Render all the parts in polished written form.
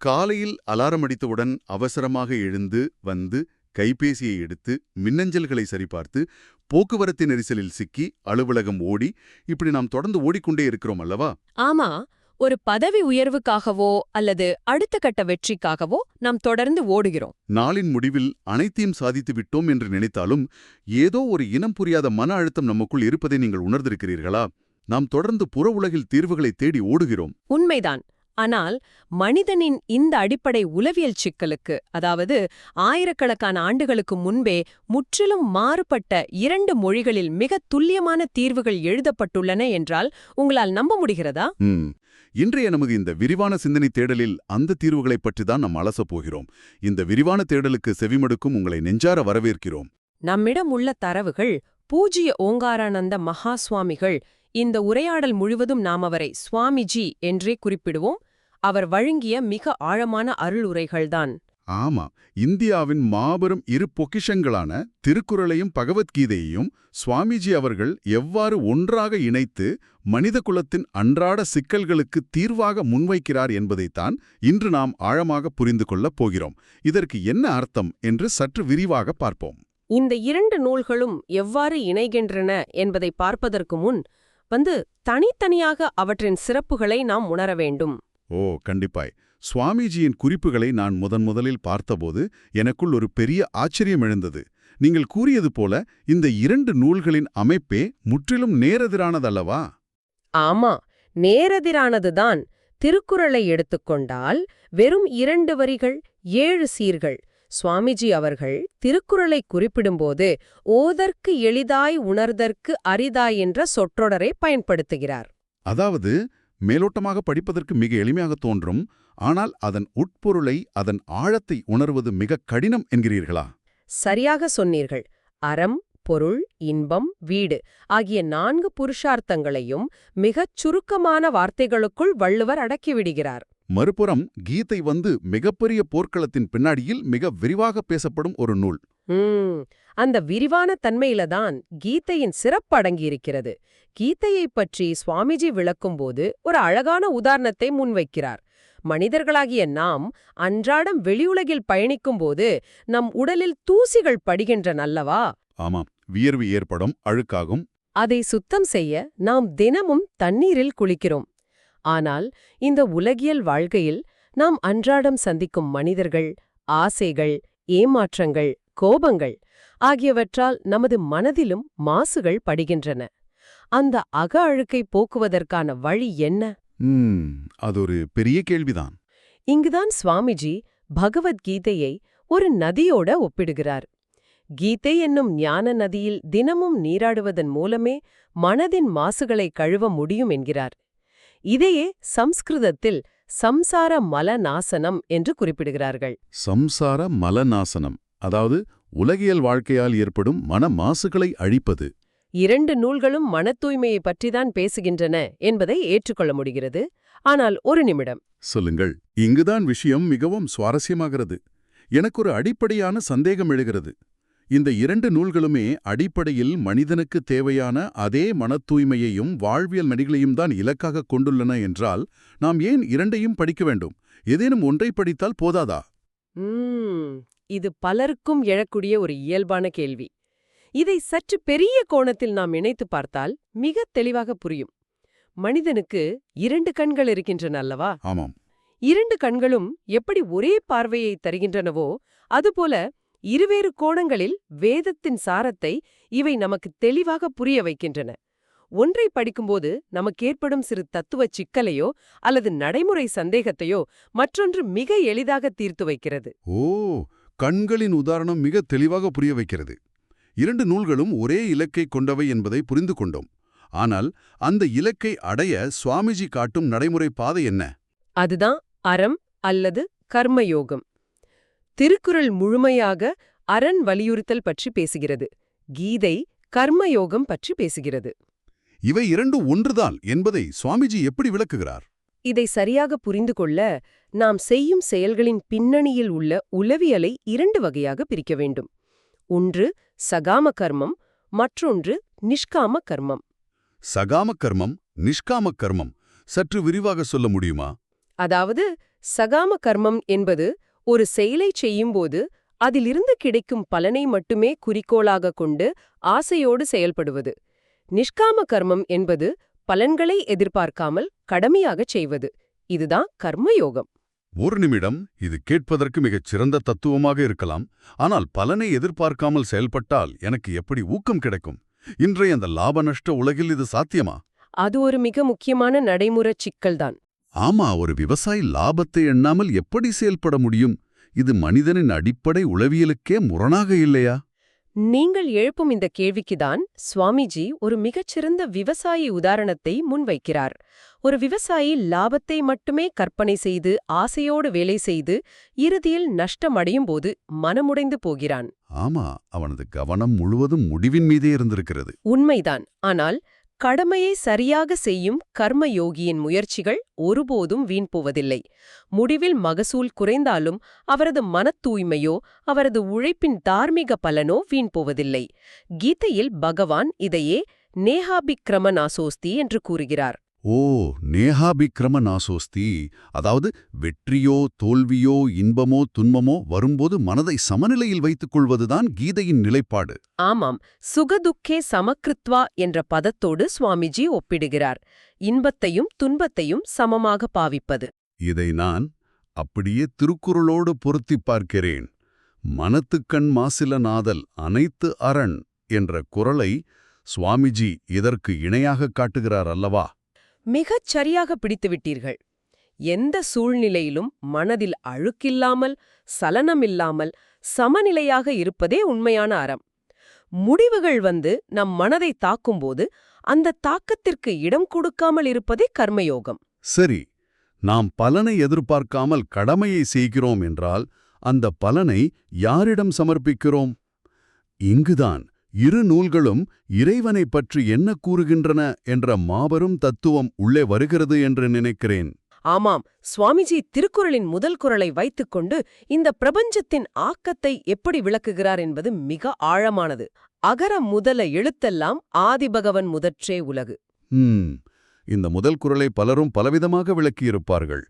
காலையில் அலாரம் அடித்தவுடன் அவசரமாக எழுந்து வந்து கைபேசியை எடுத்து மின்னஞ்சல்களை சரிபார்த்து போக்குவரத்து நெரிசலில் சிக்கி அலுவலகம் ஓடி இப்படி நாம் தொடர்ந்து ஓடிக்கொண்டே இருக்கிறோம் அல்லவா? ஆமா, ஒரு பதவி உயர்வுக்காகவோ அல்லது அடுத்த கட்ட வெற்றிக்காகவோ நாம் தொடர்ந்து ஓடுகிறோம். நாளின் முடிவில் அனைத்தையும் சாதித்து விட்டோம் என்று நினைத்தாலும் ஏதோ ஒரு இனம் புரியாத மன அழுத்தம் நமக்குள் இருப்பதை நீங்கள் உணர்ந்திருக்கிறீர்களா? நாம் தொடர்ந்து புற உலகில் தீர்வுகளை தேடி ஓடுகிறோம். உண்மைதான். ஆனால் மனிதனின் இந்த அடிப்படை உளவியல் சிக்கலுக்கு, அதாவது ஆயிரக்கணக்கான ஆண்டுகளுக்கு முன்பே முற்றிலும் மாறுபட்ட 2 மொழிகளில் மிக துல்லியமான தீர்வுகள் எழுதப்பட்டுள்ளன என்றால் உங்களால் நம்ப முடிகிறதா? இன்றைய நமது இந்த விரிவான சிந்தனை தேடலில் அந்த தீர்வுகளைப் பற்றி தான் நாம் அலசப் போகிறோம். இந்த விரிவான தேடலுக்கு செவிமடுக்கும் உங்களை நெஞ்சார வரவேற்கிறோம். நம்மிடம் உள்ள தரவுகள் பூஜ்ய ஓங்காரானந்த மகா சுவாமிகள். இந்த உரையாடல் முழுவதும் நாம் அவரை சுவாமிஜி என்றே குறிப்பிடுவோம். அவர் வழங்கிய மிக ஆழமான அருளுரைகள்தான். ஆமா, இந்தியாவின் மாபெரும் 2 பொக்கிஷங்களான திருக்குறளையும் பகவத்கீதையையும் சுவாமிஜி அவர்கள் எவ்வாறு ஒன்றாக இணைத்து மனித குலத்தின் அன்றாட சிக்கல்களுக்கு தீர்வாக முன்வைக்கிறார் என்பதைத்தான் இன்று நாம் ஆழமாக புரிந்து கொள்ளப் போகிறோம். இதற்கு என்ன அர்த்தம் என்று சற்று விரிவாக பார்ப்போம். இந்த 2 நூல்களும் எவ்வாறு இணைகின்றன என்பதை பார்ப்பதற்கு முன் தனித்தனியாக அவற்றின் சிறப்புகளை நாம் உணர வேண்டும். ஓ, கண்டிப்பாய். சுவாமிஜியின் குறிப்புகளை நான் முதலில் பார்த்தபோது எனக்குள் ஒரு பெரிய ஆச்சரியம் எழுந்தது. நீங்கள் கூறியது போல இந்த 2 நூல்களின் அமைப்பே முற்றிலும் நேரெதிரானதல்லவா? ஆமா, நேரெதிரானதுதான். திருக்குறளை எடுத்துக்கொண்டால் வெறும் 2 வரிகள் 7 சீர்கள். சுவாமிஜி அவர்கள் திருக்குறளை குறிப்பிடும்போது ஓதற்கு எளிதாய் உணர்தற்கு அரிதாய் என்ற சொற்றொடரை பயன்படுத்துகிறார். அதாவது மேலோட்டமாக படிப்பதற்கு மிக எளிமையாக தோன்றும், ஆனால் அதன் உட்பொருளை, அதன் ஆழத்தை உணர்வது மிக கடினம் என்கிறீர்களா? சரியாக சொன்னீர்கள். அறம், பொருள், இன்பம், வீடு ஆகிய 4 புருஷார்த்தங்களையும் மிகச் சுருக்கமான வார்த்தைகளுக்குள் வள்ளுவர் அடக்கிவிடுகிறார். மறுபுறம் கீதை மிகப்பெரிய போர்க்களத்தின் பின்னாடியில் மிக விரிவாக பேசப்படும் ஒரு நூல். அந்த விரிவான தன்மையில்தான் கீதையின் சிறப்பு அடங்கியிருக்கிறது. கீதையைப் பற்றி சுவாமிஜி விளக்கும்போது ஒரு அழகான உதாரணத்தை முன்வைக்கிறார். மனிதர்களாகிய நாம் அன்றாடம் வெளியுலகில் பயணிக்கும்போது நம் உடலில் தூசிகள் படுகின்றன அல்லவா? ஆமாம், வியர்வு ஏற்படும், அழுக்காகும். அதை சுத்தம் செய்ய நாம் தினமும் தண்ணீரில் குளிக்கிறோம். ஆனால் இந்த உலகியல் வாழ்க்கையில் நாம் அன்றாடம் சந்திக்கும் மனிதர்கள், ஆசைகள், ஏமாற்றங்கள், கோபங்கள் ஆகியவற்றால் நமது மனதிலும் மாசுகள் படுகின்றன. அந்த அக அழுக்கை போக்குவதற்கான வழி என்ன? அது ஒரு பெரிய கேள்விதான். இங்குதான் சுவாமிஜி பகவத்கீதையை ஒரு நதியோட ஒப்பிடுகிறார். கீதை என்னும் ஞான நதியில் தினமும் நீராடுவதன் மூலமே மனதின் மாசுகளை கழுவ முடியும் என்கிறார். இதையே சம்ஸ்கிருதத்தில் சம்சார மலநாசனம் என்று குறிப்பிடுகிறார்கள். சம்சார மலநாசனம், அதாவது உலகியல் வாழ்க்கையால் ஏற்படும் மன மாசுகளை அழிப்பது. 2 நூல்களும் மன தூய்மையை பற்றிதான் பேசுகின்றன என்பதை ஏற்றுக்கொள்ள முடிகிறது. ஆனால் ஒரு நிமிடம் சொல்லுங்கள். இங்குதான் விஷயம் மிகவும் சுவாரஸ்யமாகிறது. எனக்கு ஒரு அடிப்படையான சந்தேகம் எழுகிறது. இந்த 2 நூல்களுமே அடிப்படையில் மனிதனுக்கு தேவையான அதே மன தூய்மையையும் வாழ்வியல் நெறிகளையும் தான் இலக்காக கொண்டுள்ளன என்றால் நாம் ஏன் 2ஐயும் படிக்க வேண்டும்? ஏதேனும் ஒன்றை படித்தால் போதாதா? இது பலருக்கும் எழக்கூடிய ஒரு இயல்பான கேள்வி. இதை சற்று பெரிய கோணத்தில் நாம் இணைத்து பார்த்தால் மிக தெளிவாக புரியும். மனிதனுக்கு 2 கண்கள் இருக்கின்றன அல்லவா? ஆமாம். 2 கண்களும் எப்படி ஒரே பார்வையை தருகின்றனவோ அதுபோல இருவேறு கோணங்களில் வேதத்தின் சாரத்தை இவை நமக்கு தெளிவாக புரிய வைக்கின்றன. ஒன்றை படிக்கும்போது நமக்கு ஏற்படும் சிறு தத்துவ சிக்கலையோ அல்லது நடைமுறை சந்தேகத்தையோ மற்றொன்று மிக எளிதாக தீர்த்து வைக்கிறது. ஓ, கண்களின் உதாரணம் மிக தெளிவாக புரிய வைக்கிறது. 2 நூல்களும் ஒரே இலக்கை கொண்டவை என்பதை புரிந்து கொண்டோம். ஆனால் அந்த இலக்கை அடைய சுவாமிஜி காட்டும் நடைமுறை பாதை என்ன? அதுதான் அறம் அல்லது கர்மயோகம். திருக்குறள் முழுமையாக அரண் வலியுறுத்தல் பற்றி பேசுகிறது. கீதை கர்மயோகம் பற்றி பேசுகிறது. இவை 2 ஒன்றுதான் என்பதை சுவாமிஜி எப்படி விளக்குகிறார்? இதை சரியாக புரிந்து கொள்ள நாம் செய்யும் செயல்களின் பின்னணியில் உள்ள உளவியலை 2 வகையாக பிரிக்க வேண்டும். ஒன்று சகாம கர்மம், மற்றொன்று நிஷ்காம கர்மம். சகாம கர்மம், நிஷ்காம கர்மம் சற்று விரிவாக சொல்ல முடியுமா? அதாவது சகாம கர்மம் என்பது ஒரு செயலை செய்யும்போது அதிலிருந்து கிடைக்கும் பலனை மட்டுமே குறிக்கோளாக கொண்டு ஆசையோடு செயல்படுவது. நிஷ்காம கர்மம் என்பது பலன்களை எதிர்பார்க்காமல் கடமையாகச் செய்வது. இதுதான் கர்மயோகம். ஒரு நிமிடம், இது கேட்பதற்கு மிகச் சிறந்த தத்துவமாக இருக்கலாம். ஆனால் பலனை எதிர்பார்க்காமல் செயல்பட்டால் எனக்கு எப்படி ஊக்கம் கிடைக்கும்? இன்றைய அந்த லாப நஷ்ட உலகில் இது சாத்தியமா? அது ஒரு மிக முக்கியமான நடைமுறைச் சிக்கல்தான். ஆமா, ஒரு விவசாயி லாபத்தை எண்ணாமல் எப்படி செயல்பட முடியும்? இது மனிதனின் அடிப்படை உளவியலுக்கே முரணாக இல்லையா? நீங்கள் எழுப்பும் இந்த கேள்விக்குதான் சுவாமிஜி ஒரு மிகச்சிறந்த விவசாயி உதாரணத்தை முன்வைக்கிறார். ஒரு விவசாயி லாபத்தை மட்டுமே கற்பனை செய்து ஆசையோடு வேலை செய்து இறுதியில் நஷ்டமடையும் போது மனமுடைந்து போகிறான். ஆமா, அவனது கவனம் முழுவதும் முடிவின் மீதே இருந்திருக்கிறது. உண்மைதான். ஆனால் கடமையை சரியாக செய்யும் கர்மயோகியின் முயற்சிகள் ஒருபோதும் வீண் போவதில்லை. முடிவில் மகசூல் குறைந்தாலும் அவரது மனத் தூய்மையோ அவரது உழைப்பின் தார்மீக பலனோ வீண் போவதில்லை. கீதையில் பகவான் இதையே நேஹாபிக்ரம நாசோஸ்தி என்று கூறுகிறார். ஓ, நேஹாபிக்ரம நாசோஸ்தி. அதாவது வெற்றியோ தோல்வியோ இன்பமோ துன்பமோ வரும்போது மனதை சமநிலையில் வைத்துக் கொள்வதுதான் கீதையின் நிலைப்பாடு. ஆமாம், சுகதுக்கே சமக்கிருத்வா என்ற பதத்தோடு சுவாமிஜி ஒப்பிடுகிறார். இன்பத்தையும் துன்பத்தையும் சமமாக பாவிப்பது. இதை நான் அப்படியே திருக்குறளோடு பொருத்திப் பார்க்கிறேன். மனத்துக்கண் மாசில நாதல் அனைத்து அரண் என்ற குறளை சுவாமிஜி இதற்கு இணையாகக் காட்டுகிறார் அல்லவா? மிகச் சரியாக பிடித்துவிட்டீர்கள். எந்த சூழ்நிலையிலும் மனதில் அழுக்கில்லாமல் சலனமில்லாமல் சமநிலையாக இருப்பதே உண்மையான அறம். முடிவுகள் வந்து நம் மனதை தாக்கும்போது அந்த தாக்கத்திற்கு இடம் கொடுக்காமல் இருப்பதே கர்மயோகம். சரி, நாம் பலனை எதிர்பார்க்காமல் கடமையை செய்கிறோம் என்றால் அந்த பலனை யாரிடம் சமர்ப்பிக்கிறோம்? இங்குதான் இரு நூல்களும் இறைவனைப் பற்றி என்ன கூறுகின்றன என்ற மாபெரும் தத்துவம் உள்ளே வருகிறது என்று நினைக்கிறேன். ஆமாம், சுவாமிஜி திருக்குறளின் முதல் குறளை வைத்துக்கொண்டு இந்த பிரபஞ்சத்தின் ஆக்கத்தை எப்படி விளக்குகிறார் என்பது மிக ஆழமானது. அகர முதல எழுத்தெல்லாம் ஆதிபகவன் முதற்றே உலகு. இந்த முதல் குறளை பலரும் பலவிதமாக விளக்கியிருப்பார்கள்.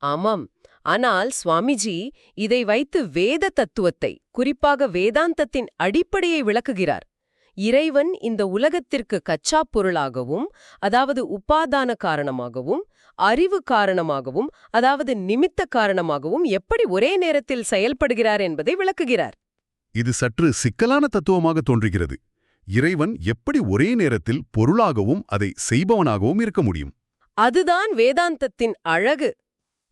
ஆமாம், ஆனால் சுவாமிஜி இதை வைத்து வேத தத்துவத்தை, குறிப்பாக வேதாந்தத்தின் அடிப்படையை விளக்குகிறார். இறைவன் இந்த உலகத்திற்கு கச்சாப் பொருளாகவும், அதாவது உபாதான காரணமாகவும், அறிவு காரணமாகவும், அதாவது நிமித்த காரணமாகவும் எப்படி ஒரே நேரத்தில் செயல்படுகிறார் என்பதை விளக்குகிறார். இது சற்று சிக்கலான தத்துவமாக தோன்றுகிறது. இறைவன் எப்படி ஒரே நேரத்தில் பொருளாகவும் அதை செய்பவனாகவும் இருக்க முடியும்? அதுதான் வேதாந்தத்தின் அழகு.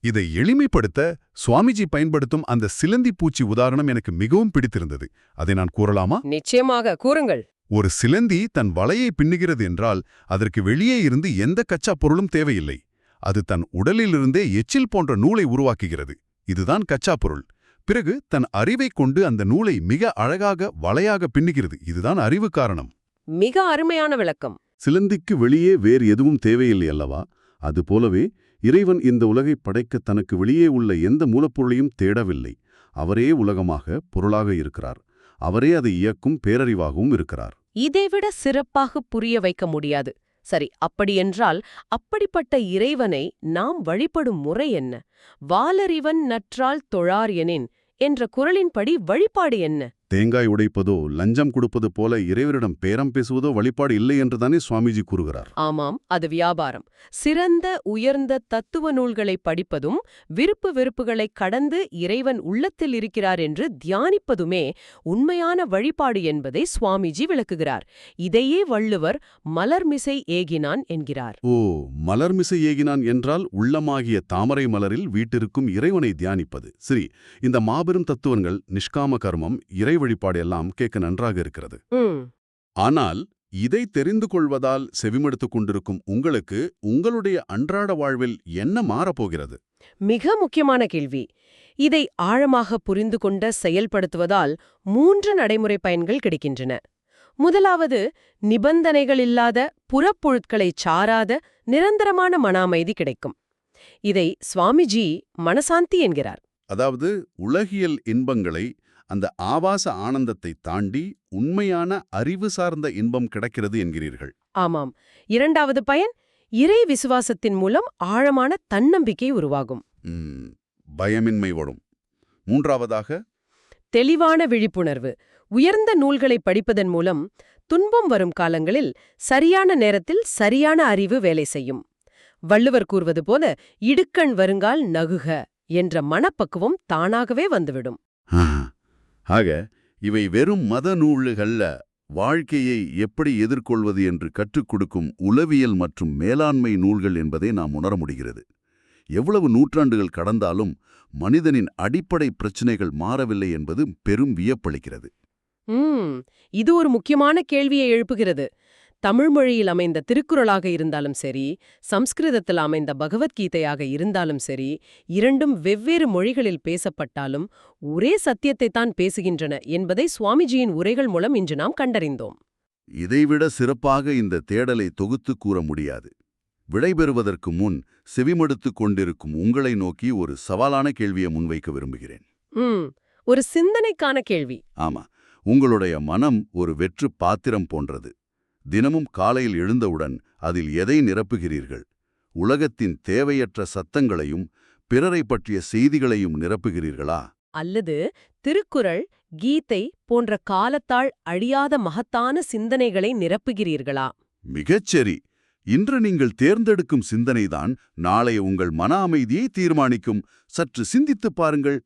இதை எளிமைப்படுத்த சுவாமிஜி பயன்படுத்தும் அந்த சிலந்தி பூச்சி உதாரணம் எனக்கு மிகவும் பிடித்திருந்தது. அதை நான் கூறலாமா? நிச்சயமாக, கூறுங்கள். ஒரு சிலந்தி தன் வலையை பின்னுகிறது என்றால் அதற்கு வெளியே இருந்து எந்த கச்சா பொருளும் தேவையில்லை. அது தன் உடலிலிருந்தே எச்சில் போன்ற நூலை உருவாக்குகிறது. இதுதான் கச்சா பொருள். பிறகு தன் அறிவைக் கொண்டு அந்த நூலை மிக அழகாக வலையாக பின்னுகிறது. இதுதான் அறிவு காரணம். மிக அருமையான விளக்கம். சிலந்திக்கு வெளியே வேறு எதுவும் தேவையில்லை அல்லவா? அதுபோலவே இறைவன் இந்த உலகை படைக்க தனக்கு வெளியே உள்ள எந்த மூலப்பொருளையும் தேடவில்லை. அவரே உலகமாக பொருளாக இருக்கிறார். அவரே அதை இயக்கும் பேரறிவாகவும் இருக்கிறார். இதைவிட சிறப்பாக புரிய வைக்க முடியாது. சரி, அப்படியென்றால் அப்படிப்பட்ட இறைவனை நாம் வழிபடும் முறை என்ன? வாலறிவன் நற்றால் தொழார் எனின் என்ற குறளின்படி வழிபாடு என்ன? தேங்காய் உடைப்பதோ லஞ்சம் கொடுப்பது போல இறைவரிடம் பேரம் பேசுவதோ வழிபாடு இல்லை என்றுதானே சுவாமிஜி கூறுகிறார். ஆமாம், அது வியாபாரம். சிறந்த உயர்ந்த தத்துவ நூல்களை படிப்பதும் விருப்பு வெறுப்புகளை கடந்து இறைவன் உள்ளத்தில் இருக்கிறார் என்று தியானிப்பதுமே உண்மையான வழிபாடு என்பதை சுவாமிஜி விளக்குகிறார். இதையே வள்ளுவர் மலர்மிசை ஏகினான் என்கிறார். ஓ, மலர்மிசை ஏகினான் என்றால் உள்ளமாகிய தாமரை மலரில் வீட்டிற்கும் இறைவனை தியானிப்பது. சரி, இந்த மாபெரும் தத்துவங்கள் நிஷ்காம கர்மம், இறை வழிபாடு எல்லாம் கேட்க நன்றாக இருக்கிறது. ஆனால் இதை தெரிந்து கொள்வதால் செவிமடுத்துக் கொண்டிருக்கும் உங்களுக்கு உங்களுடைய அன்றாட வாழ்வில் என்ன மாறப்போகிறது? மிக முக்கியமான கேள்வி. இதை ஆழமாக புரிந்து கொண்ட செயல்படுத்துவதால் 3 நடைமுறை பயன்கள் கிடைக்கின்றன. முதலாவது, நிபந்தனைகளில்லாத புறப்பொருட்களைச் சாராத நிரந்தரமான மன அமைதி கிடைக்கும். இதை சுவாமிஜி மனசாந்தி என்கிறார். அதாவது உலகியல் இன்பங்களை, அந்த ஆபாச ஆனந்தத்தை தாண்டி உண்மையான அறிவு சார்ந்த இன்பம் கிடைக்கிறது என்கிறீர்கள். ஆமாம். இரண்டாவது பயன், இறை விசுவாசத்தின் மூலம் ஆழமான தன்னம்பிக்கை உருவாகும். பயமின்மை வரும். மூன்றாவதாக, தெளிவான விழிப்புணர்வு. உயர்ந்த நூல்களை படிப்பதன் மூலம் துன்பம் வரும் காலங்களில் சரியான நேரத்தில் சரியான அறிவு வேலை செய்யும். வள்ளுவர் கூறுவது போல இடுக்கண் வருங்கால் நகுக என்ற மனப்பக்குவம் தானாகவே வந்துவிடும். ஆக இவை வெறும் மத நூல்கள்ல வாழ்க்கையை எப்படி எதிர்கொள்வது என்று கற்றுக் கொடுக்கும் உளவியல் மற்றும் மேலாண்மை நூல்கள் என்பதை நாம் உணர முடிகிறது. எவ்வளவு நூற்றாண்டுகள் கடந்தாலும் மனிதனின் அடிப்படை பிரச்சினைகள் மாறவில்லை என்பது பெரும் வியப்பளிக்கிறது. இது ஒரு முக்கியமான கேள்வியை எழுப்புகிறது. தமிழ் மொழியில் அமைந்த திருக்குறளாக இருந்தாலும் சரி, சம்ஸ்கிருதத்தில் அமைந்த பகவத்கீதையாக இருந்தாலும் சரி, இரண்டும் வெவ்வேறு மொழிகளில் பேசப்பட்டாலும் ஒரே சத்தியத்தை தான் பேசுகின்றன என்பதை சுவாமிஜியின் உரைகள் மூலம் இன்று நாம் கண்டறிந்தோம். இதைவிட சிறப்பாக இந்த தேடலை தொகுத்து கூற முடியாது. விடைபெறுவதற்கு முன் செவிமடுத்துக் கொண்டிருக்கும் உங்களை நோக்கி ஒரு சவாலான கேள்வியை முன்வைக்க விரும்புகிறேன். ஒரு சிந்தனைக்கான கேள்வி. ஆமா, உங்களுடைய மனம் ஒரு வெற்று பாத்திரம் போன்றது. தினமும் காலையில் எழுந்தவுடன் அதில் எதை நிரப்புகிறீர்கள்? உலகத்தின் தேவையற்ற சத்தங்களையும் பிறரை பற்றிய செய்திகளையும் நிரப்புகிறீர்களா? அல்லது திருக்குறள், கீதை போன்ற காலத்தால் அழியாத மகத்தான சிந்தனைகளை நிரப்புகிறீர்களா? மிகச்சரி. இன்று நீங்கள் தேர்ந்தெடுக்கும் சிந்தனைதான் நாளைய உங்கள் மன அமைதியை தீர்மானிக்கும். சற்று சிந்தித்துப் பாருங்கள்.